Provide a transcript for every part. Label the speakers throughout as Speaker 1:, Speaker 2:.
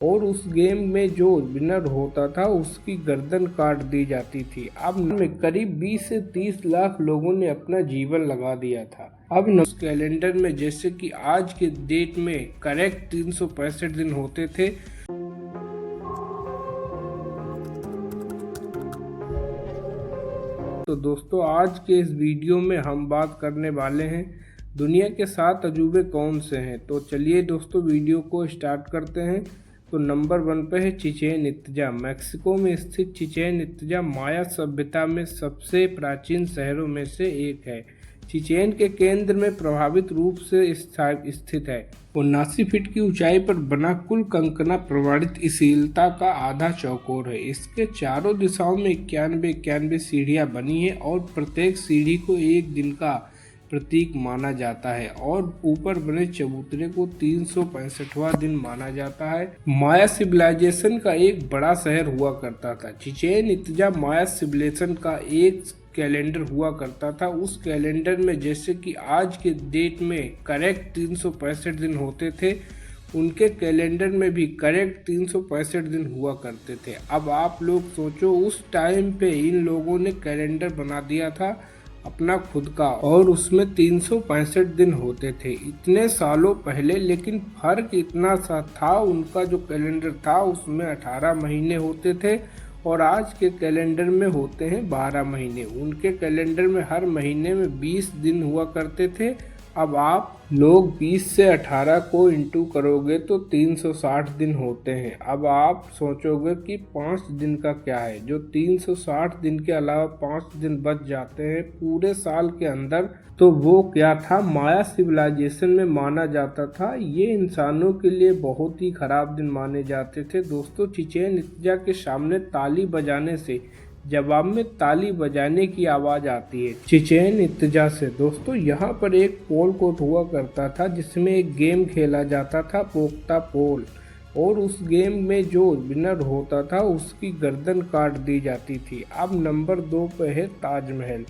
Speaker 1: और उस गेम में जो विनर होता था उसकी गर्दन काट दी जाती थी। अब में करीब 20 से 30 लाख लोगों ने अपना जीवन लगा दिया था। अब उस कैलेंडर में जैसे कि आज के डेट में करेक्ट 365 दिन होते थे। तो दोस्तों, आज के इस वीडियो में हम बात करने वाले हैं दुनिया के 7 अजूबे कौन से हैं। तो चलिए दोस्तों, वीडियो को स्टार्ट करते हैं। तो नंबर 1 पे है चिचेन इत्जा। मैक्सिको में स्थित चिचेन इत्जा माया सभ्यता में सबसे प्राचीन शहरों में से एक है। चिचेन के केंद्र में प्रभावित रूप से स्थित है। 79 फीट की ऊंचाई पर बना कुल कंकना प्रमाणित इसीलता का आधा चौकोर है। इसके चारों दिशाओं में 91 सीढ़ियां बनी है और प्रत्येक सीढ़ी को एक दिन का प्रतीक माना जाता है और ऊपर बने चबूतरे को 365वां दिन माना जाता है। माया सिविलाइजेशन का एक बड़ा शहर हुआ करता था। चिचेन इत्जा माया सिविलाइजेशन का एक कैलेंडर हुआ करता था। उस कैलेंडर में जैसे कि आज के डेट में करेक्ट 365 दिन होते थे, उनके कैलेंडर में भी करेक्ट 365 दिन हुआ करते थे। अब आप लोग सोचो, उस टाइम पे इन लोगों ने कैलेंडर बना दिया था अपना खुद का और उसमें 365 दिन होते थे इतने सालों पहले। लेकिन फर्क इतना सा था, उनका जो कैलेंडर था उसमें 18 महीने होते थे और आज के कैलेंडर में होते हैं 12 महीने। उनके कैलेंडर में हर महीने में 20 दिन हुआ करते थे। अब आप लोग 20 से 18 को इंटू करोगे तो 360 दिन होते हैं। अब आप सोचोगे कि 5 दिन का क्या है। जो 360 दिन के अलावा 5 दिन बच जाते हैं पूरे साल के अंदर, तो वो क्या था, माया सिविलाइजेशन में माना जाता था। ये इंसानों के लिए बहुत ही खराब दिन माने जाते थे। दोस्तों, चिचेन इत्जा के सामने ताली बजाने से जवाब में ताली बजाने की आवाज आती है चिचेन इत्जा से। दोस्तों, यहाँ पर एक पोल कोर्ट हुआ करता था जिसमें एक गेम खेला जाता था, पोक्ता पोल, और उस गेम में जो विनर होता था उसकी गर्दन काट दी जाती थी। अब नंबर 2 पे है ताजमहल।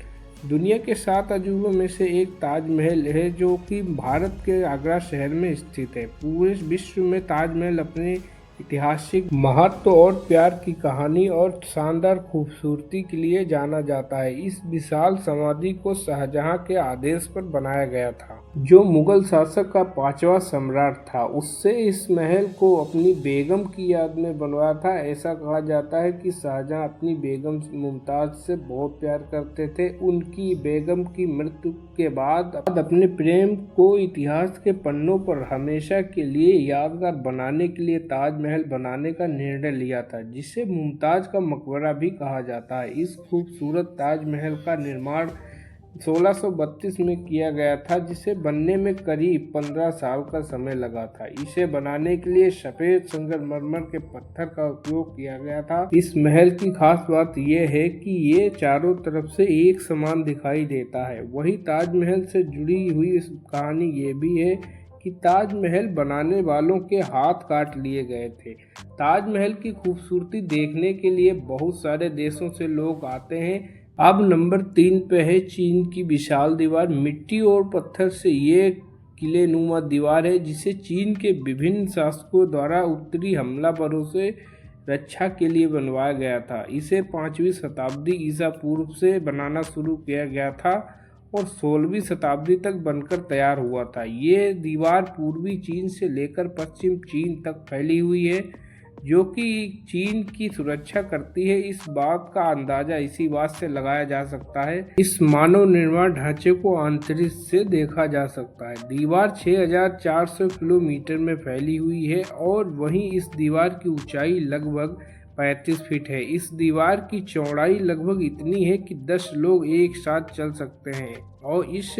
Speaker 1: दुनिया के 7 अजूबों में से एक ताजमहल है जो कि भारत के आगरा शहर में स्थित है। पूरे विश्व में ताजमहल अपने ऐतिहासिक महत्व और प्यार की कहानी और शानदार खूबसूरती के लिए जाना जाता है। इस विशाल समाधि को शाहजहां के आदेश पर बनाया गया था, जो मुगल शासक का 5वां सम्राट था। उससे इस महल को अपनी बेगम की याद में बनवाया था। ऐसा कहा जाता है कि शाहजहां अपनी बेगम मुमताज से बहुत प्यार करते थे। उनकी बेगम की मृत्यु के बाद अपने प्रेम को इतिहास के पन्नों पर हमेशा के लिए यादगार बनाने के लिए ताजमहल बनाने का निर्णय लिया था, जिसे मुमताज का मकबरा भी कहा जाता है। इस खूबसूरत ताजमहल का निर्माण 1632 में किया गया था, जिसे बनने में करीब 15 साल का समय लगा था। इसे बनाने के लिए सफेद संगमरमर के पत्थर का उपयोग किया गया था। इस महल की खास बात यह है कि ये चारों तरफ से एक समान दिखाई देता है। वही ताजमहल से जुड़ी हुई कहानी ये भी है कि ताजमहल बनाने वालों के हाथ काट लिए गए थे। ताजमहल की खूबसूरती देखने के लिए बहुत सारे देशों से लोग आते हैं। अब नंबर 3 पे है चीन की विशाल दीवार। मिट्टी और पत्थर से ये किले नुमा दीवार है, जिसे चीन के विभिन्न शासकों द्वारा उत्तरी हमलावरों से रक्षा के लिए बनवाया गया था। इसे 5वीं शताब्दी ईसा पूर्व से बनाना शुरू किया गया था और 16वीं शताब्दी तक बनकर तैयार हुआ था। ये दीवार पूर्वी चीन से लेकर पश्चिम चीन तक फैली हुई है, जो कि चीन की सुरक्षा करती है। इस बात का अंदाजा इसी बात से लगाया जा सकता है। इस मानव निर्माण ढांचे को अंतरिक्ष से देखा जा सकता है। दीवार 6400 किलोमीटर में फैली हुई है और वहीं इस दीवार की ऊंचाई लगभग 35 फीट है। इस दीवार की चौड़ाई लगभग इतनी है कि 10 लोग एक साथ चल सकते हैं। और इस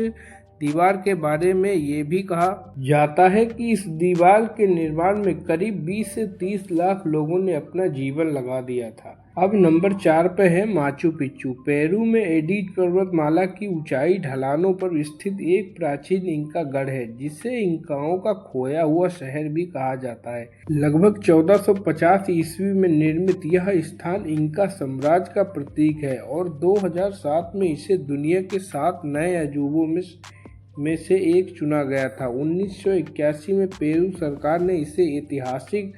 Speaker 1: दीवार के बारे में ये भी कहा जाता है कि इस दीवार के निर्माण में करीब 20 से 30 लाख लोगों ने अपना जीवन लगा दिया था। अब नंबर 4 पे है माचू पिच्चू। पेरू में एडीज पर्वतमाला की ऊंचाई ढलानों पर स्थित एक प्राचीन इंका गढ़ है, जिसे इंकाओं का खोया हुआ शहर भी कहा जाता है। लगभग 1450 ईस्वी में निर्मित यह स्थान इंका साम्राज्य का प्रतीक है और 2007 में इसे दुनिया के 7 नए अजूबों में से एक चुना गया था। 1981 में पेरू सरकार ने इसे ऐतिहासिक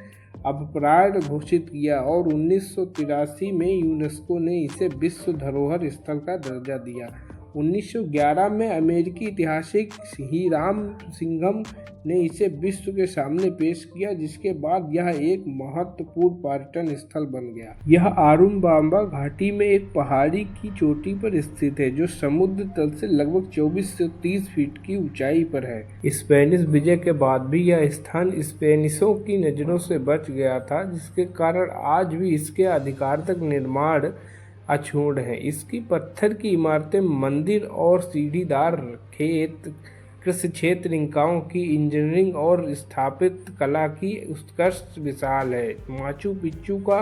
Speaker 1: अपराध घोषित किया और 1983 में यूनेस्को ने इसे विश्व धरोहर स्थल का दर्जा दिया। 1911 में अमेरिकी ऐतिहासिक हीराम सिंघम ने इसे विश्व के सामने पेश किया, जिसके बाद यह एक महत्वपूर्ण पर्यटन स्थल बन गया। यह आरुम्बाम्बा घाटी में एक पहाड़ी की चोटी पर स्थित है, जो समुद्र तल से लगभग 24 से 30 फीट की ऊंचाई पर है। स्पेनिश विजय के बाद भी यह स्थान स्पेनिशों की नजरों से बच गया था, जिसके कारण आज भी इसके अधिकार तक निर्माण अक्षुण्ण है। इसकी पत्थर की इमारतें, मंदिर और सीढ़ीदार खेत, कृषि क्षेत्र, इंकाओं की इंजीनियरिंग और स्थापित कला की उत्कृष्ट मिसाल है। माचू पिच्चू का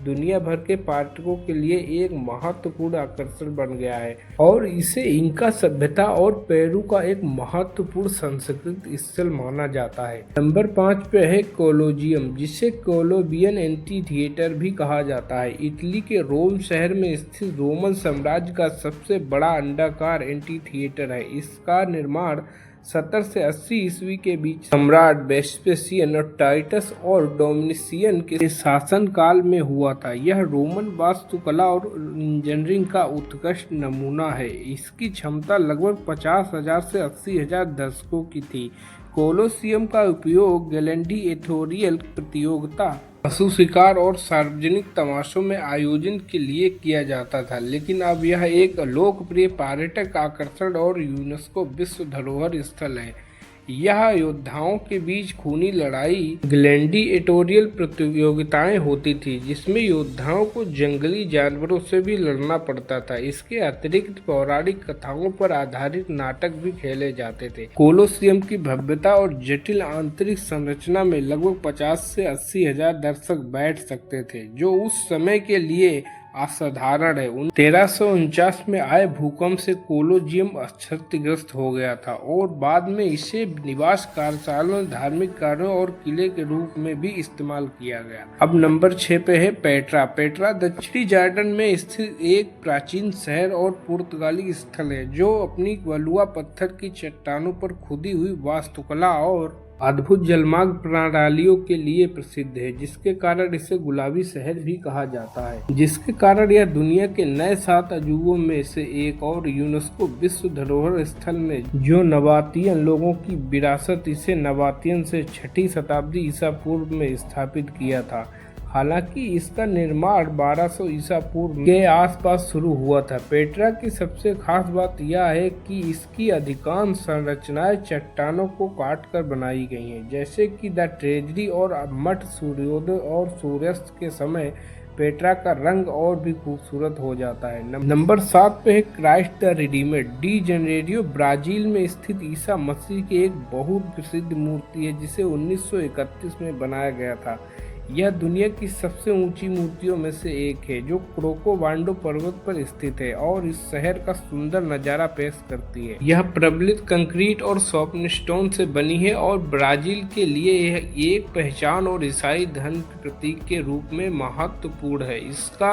Speaker 1: दुनिया भर के पर्यटकों के लिए एक महत्वपूर्ण आकर्षण बन गया है और इसे इंका सभ्यता और पेरू का एक महत्वपूर्ण सांस्कृतिक स्थल माना जाता है। नंबर 5 पे है कोलोजियम, जिसे कोलोबियन एंटी थिएटर भी कहा जाता है। इटली के रोम शहर में स्थित रोमन साम्राज्य का सबसे बड़ा अंडाकार एंटी थिएटर है। इसका निर्माण 70 से 80 ईस्वी के बीच सम्राट वेस्पेसियन और टाइटस और डोमिनियन के शासन काल में हुआ था। यह रोमन वास्तुकला और इंजीनियरिंग का उत्कृष्ट नमूना है। इसकी क्षमता लगभग 50,000 से 80,000 दर्शकों की थी। कोलोसियम का उपयोग ग्लैडिएटोरियल प्रतियोगिता, पशु शिकार और सार्वजनिक तमाशों में आयोजन के लिए किया जाता था, लेकिन अब यह एक लोकप्रिय पर्यटक आकर्षण और यूनेस्को विश्व धरोहर स्थल है। यह योद्धाओं के बीच खूनी लड़ाई, ग्लैडिएटोरियल प्रतियोगिताएं होती थी, जिसमें योद्धाओं को जंगली जानवरों से भी लड़ना पड़ता था। इसके अतिरिक्त पौराणिक कथाओं पर आधारित नाटक भी खेले जाते थे। कोलोसियम की भव्यता और जटिल आंतरिक संरचना में लगभग 50 से 80,000 दर्शक बैठ सकते थे, जो उस समय के लिए असाधारण है। 1349 में आए भूकंप से कोलोजियम क्षतिग्रस्त हो गया था और बाद में इसे निवास कार्यशालाओं, धार्मिक कार्यों और किले के रूप में भी इस्तेमाल किया गया। अब नंबर 6 पे है पेट्रा। पेट्रा दक्षिणी जॉर्डन में स्थित एक प्राचीन शहर और पुर्तगाली स्थल है, जो अपनी बलुआ पत्थर की चट्टानों पर खुदी हुई वास्तुकला और अद्भुत जलमार्ग प्रणालियों के लिए प्रसिद्ध है, जिसके कारण इसे गुलाबी शहर भी कहा जाता है। जिसके कारण यह दुनिया के नए 7 अजूबों में से एक और यूनेस्को विश्व धरोहर स्थल में, जो नबातियन लोगों की विरासत, इसे नबातियन से 6ठी शताब्दी ईसा पूर्व में स्थापित किया था। हालांकि इसका निर्माण 1200 ईसा पूर्व के आसपास शुरू हुआ था। पेट्रा की सबसे खास बात यह है कि इसकी अधिकांश संरचनाएं चट्टानों को काटकर बनाई गई हैं, जैसे कि द ट्रेजरी और मठ। सूर्योदय और सूर्यास्त के समय पेट्रा का रंग और भी खूबसूरत हो जाता है। नंबर 7 पे है Christ the Redeemer. De Janeiro Brazil में स्थित ईसा मसीह की एक बहुत प्रसिद्ध मूर्ति है, जिसे 1931 में बनाया गया था। यह दुनिया की सबसे ऊंची मूर्तियों में से एक है, जो क्रोकोवांडो पर्वत पर स्थित है और इस शहर का सुंदर नजारा पेश करती है। यह प्रबलित कंक्रीट और सोपनस्टोन से बनी है और ब्राजील के लिए यह एक पहचान और ईसाई धर्म के प्रतीक के रूप में महत्वपूर्ण है। इसका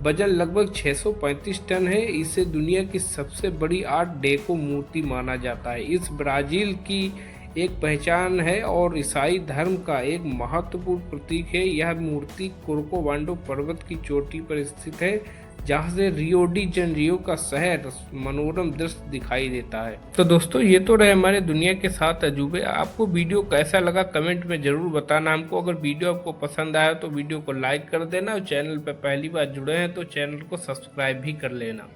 Speaker 1: वजन लगभग 635 टन है। इसे दुनिया की सबसे बड़ी आर्ट डेको मूर्ति माना जाता है। इस ब्राजील की एक पहचान है और ईसाई धर्म का एक महत्वपूर्ण प्रतीक है। यह मूर्ति कोर्कोवांडो पर्वत की चोटी पर स्थित है, जहां से रियो डी जेनेरियो का शहर मनोरम दृश्य दिखाई देता है। तो दोस्तों, ये तो रहे हमारे दुनिया के 7 अजूबे। आपको वीडियो कैसा लगा कमेंट में जरूर बताना हमको। अगर वीडियो आपको पसंद आया तो वीडियो को लाइक कर देना और चैनल पर पहली बार जुड़े हैं तो चैनल को सब्सक्राइब भी कर लेना।